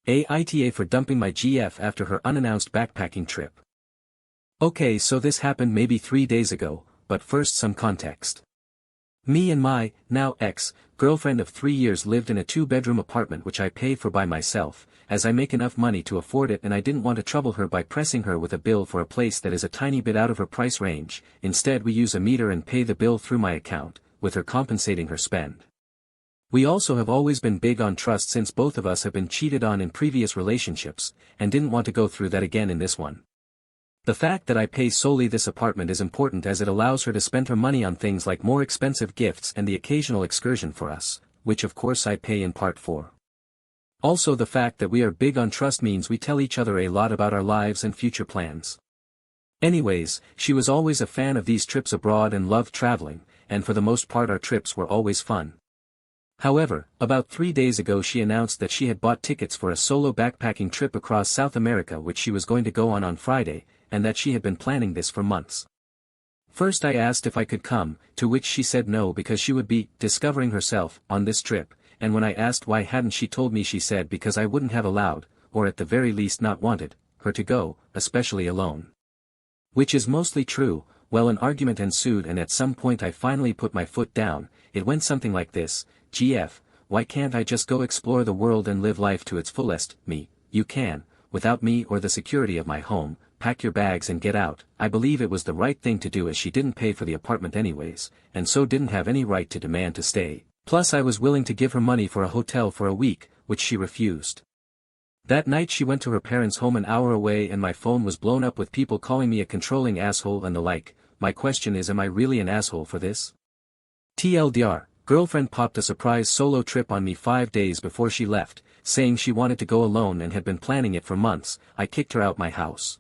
AITA for dumping my GF after her unannounced backpacking trip. Okay, so this happened maybe 3 days ago, but first some context. Me and my, now ex-girlfriend of 3 years lived in a 2-bedroom apartment which I pay for by myself, as I make enough money to afford it and I didn't want to trouble her by pressing her with a bill for a place that is a tiny bit out of her price range. Instead we use a meter and pay the bill through my account, with her compensating her spend. We also have always been big on trust since both of us have been cheated on in previous relationships, and didn't want to go through that again in this one. The fact that I pay solely this apartment is important as it allows her to spend her money on things like more expensive gifts and the occasional excursion for us, which of course I pay in part for. Also the fact that we are big on trust means we tell each other a lot about our lives and future plans. Anyways, she was always a fan of these trips abroad and loved traveling, and for the most part our trips were always fun. However, about 3 days ago she announced that she had bought tickets for a solo backpacking trip across South America which she was going to go on Friday, and that she had been planning this for months. First I asked if I could come, to which she said no because she would be discovering herself on this trip, and when I asked why hadn't she told me she said because I wouldn't have allowed, or at the very least not wanted, her to go, especially alone. Which is mostly true. Well, an argument ensued and at some point I finally put my foot down. It went something like this: GF, why can't I just go explore the world and live life to its fullest? Me, you can, without me or the security of my home. Pack your bags and get out. I believe it was the right thing to do as she didn't pay for the apartment anyways, and so didn't have any right to demand to stay. Plus I was willing to give her money for a hotel for a week, which she refused. That night she went to her parents' home an hour away and my phone was blown up with people calling me a controlling asshole and the like. My question is, am I really an asshole for this? TLDR, girlfriend popped a surprise solo trip on me 5 days before she left, saying she wanted to go alone and had been planning it for months. I kicked her out my house.